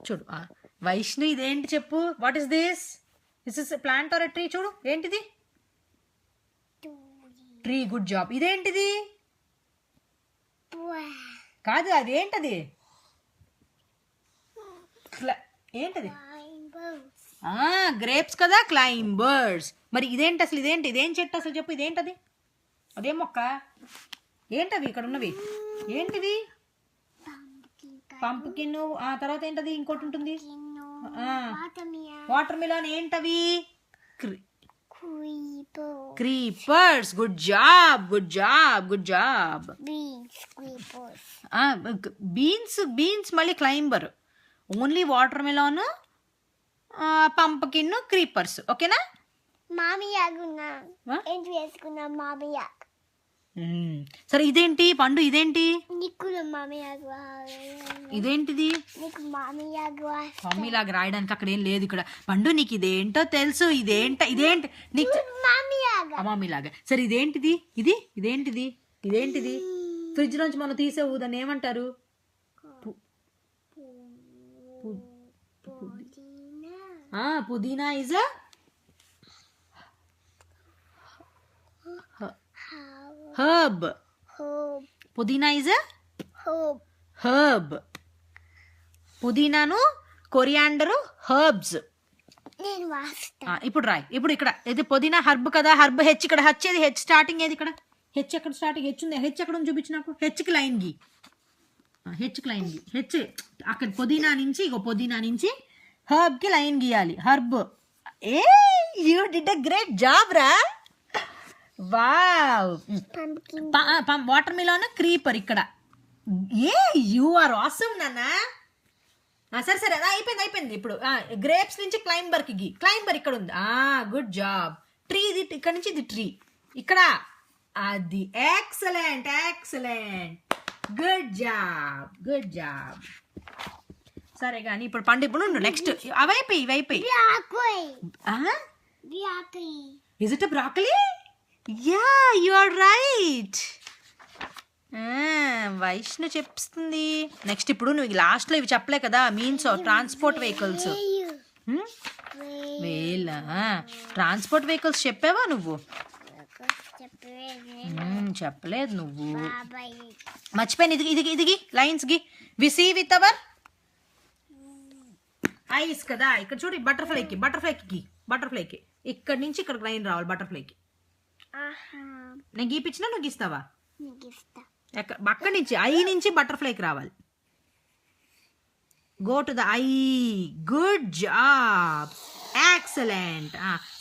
చూడు వైష్ణవి ఇదేంటి చెప్పు. What is this? This is plant or tree? చూడు ఏంటిది? ట్రీ. Good job. ఇదేంటిది? కాదు, అదేంటది? ఏంటది? గ్రేప్స్ కదా, క్లైంబర్స్. మరి ఇదేంటి అసలు? ఇదేం చెట్టు అసలు చెప్పు? ఇదేంటది? అదే మొక్క? ఏంటవి ఇక్కడ ఉన్నవి? ఏంటివి? పంప్కిన్. ఆ తర్వాత ఏంటది? ఇంకోటి ఉంటుంది. Watermelon. ఏంటవి? Creepers. Good job, good job, good job. Beans మళ్ళీ climber. Only watermelon, pumpkin, creepers. ఓకేనా? సరే ఇదేంటి పండు? ఇదేంటి? ఇదేంటిది? మమ్మీలాగా రాయడానికి అక్కడ ఏం లేదు ఇక్కడ. పండు నీకు ఇదేంటో తెలుసు. ఇదేంటి నీకు? మమ్మీలాగా. సరే ఇదేంటిది? ఇదేంటిది? ఫ్రిడ్జ్ నుంచి మనం తీసేవు, దాన్ని ఏమంటారు? Pudina is herb. Pudina is herb. పుదీనాను, కొరియాండర్, హర్బ్స్. ఇప్పుడు రాయ్. ఇప్పుడు ఇక్కడ ఇది పుదీనా హర్బ్ కదా. Herb H. ఇక్కడ హెచ్ ఏది? హెచ్ స్టార్టింగ్ ఏది? ఇక్కడ హెచ్ ఎక్కడ స్టార్టింగ్? హెచ్ ఉంది. హెచ్ ఎక్కడ ఉంది చూపించు నాకు. హెచ్కి లైన్ గి. హెచ్ అక్కడ పుదీనా నుంచి హర్బ్కి లైన్ గీయాలి. Herb. You did a great job రా. వావ్. వాటర్ మిలన్, క్రీపర్ ఇక్కడ. యు ఆర్ ఆసమ్ నాన్నా. సరే అదే అయిపోయింది. ఇప్పుడు గ్రేప్స్ నుంచి క్లైంబర్కి గీ. క్లైంబర్ ఇక్కడ ఉంది. Good job. ట్రీ ఇది ఇక్కడ నుంచి ఇది ట్రీ ఇక్కడ. అది ఎక్సలెంట్. Good job. సరే కానీ ఇప్పుడు పండు. ఇప్పుడు నెక్స్ట్ అవైపోయి. Is it broccoli? Yeah, you are right. Vaishnu చెప్తుంది. నెక్స్ట్ ఇప్పుడు నువ్వు లాస్ట్లో ఇవి చెప్పలే కదా, means transport vehicles. Transport vehicles చెప్పావా నువ్వు? చెప్పలేదు నువ్వు. మర్చిపోయాను. ఇది లైన్స్ గి. We see with our eyes కదా. ఇక్కడ చూడు బటర్ఫ్లైకి ఇక్కడ నుంచి ఇక్కడికి లైన్ రావాలి. బటర్ఫ్లైకి నేను గీపించినా నువ్వు గీస్తావా? అక్కడి నుంచి ఐ నుంచి బటర్ఫ్లైకి రావాలి. Go to the eye. Good job. Excellent.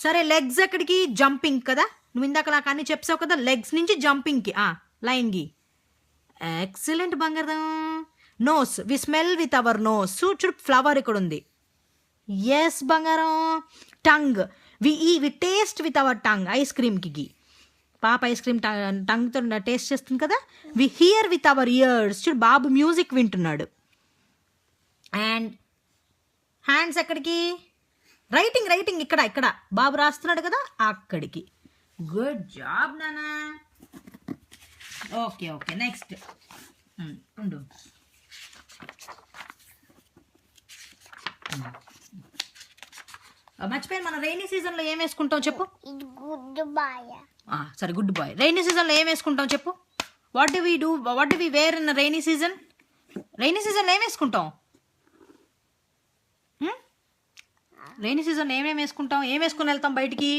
సరే లెగ్స్ ఎక్కడికి? జంపింగ్ కదా. నువ్వు ఇందాక నాకు అన్ని చెప్పావు కదా. లెగ్స్ నుంచి జంపింగ్కి లైన్ గి. ఎక్సలెంట్ బంగారం. Nose. We smell with our nose. చూడు ఫ్లవర్ ఇక్కడ ఉంది. ఎస్ బంగారం. Tongue. We taste with our tongue. Ice క్రీమ్కి గీ. పాప ఐస్ క్రీమ్ టంగ్తో టేస్ట్ చేస్తుంది కదా. We hear with our ears. చూడు బాబు మ్యూజిక్ వింటున్నాడు. అండ్ హ్యాండ్స్ ఎక్కడికి? రైటింగ్ ఇక్కడ బాబు రాస్తున్నాడు కదా, అక్కడికి. గుడ్ జాబ్ నానా. ఓకే నెక్స్ట్ ఉండు. మర్చిపోయాను. మనం రైనీ సీజన్లో ఏం వేసుకుంటాం చెప్పు? సరే గుడ్ బాయ్. రైనీ సీజన్లో ఏం వేసుకుంటాం చెప్పు? What do we wear in rainy season? Rainy సీజన్లో ఏం వేసుకుంటాం? రైనీ సీజన్లో ఏమేమి వేసుకుంటాం? ఏం వేసుకుని వెళ్తాం బయటికి?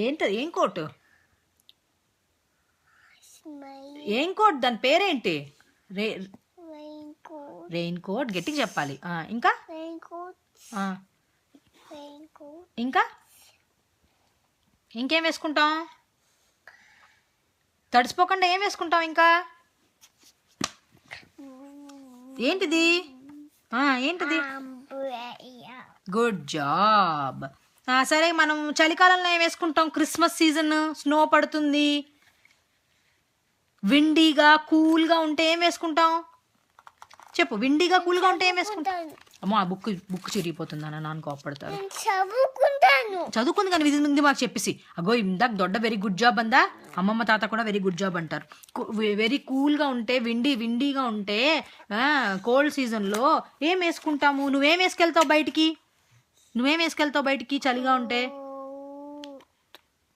ఏంటది? ఏం కోట్? దాని పేరేంటి? Rain coat. గట్టిగా చెప్పాలి. ఇంకా ఇంకేం వేసుకుంటాం? తడిసిపోకుండా ఏం వేసుకుంటాం ఇంకా? ఏంటిది? Good job. సరే మనం చలికాలంలో ఏం వేసుకుంటాం? క్రిస్మస్ సీజన్, స్నో పడుతుంది, విండీగా కూల్గా ఉంటే ఏం వేసుకుంటాం చెప్పు? విండీగా కూల్గా ఉంటే ఏం వేసుకుంటాం? అమ్మో ఆ బుక్ చిరిగిపోతుంది అన్న, నాన్న కోపడతారు. చదువుకుంటాను. చదువుకుంది కానీ ఇది ముందు మాకు చెప్పేసి, అగో ఇందాక దొడ్డ వెరీ గుడ్ జాబ్ అందా, అమ్మమ్మ తాత కూడా వెరీ గుడ్ జాబ్ అంటారు. వెరీ కూల్గా ఉంటే, విండీగా ఉంటే, కోల్డ్ సీజన్లో ఏం వేసుకుంటాము? నువ్వేం వేసుకెళ్తావు బయటికి? చలిగా ఉంటే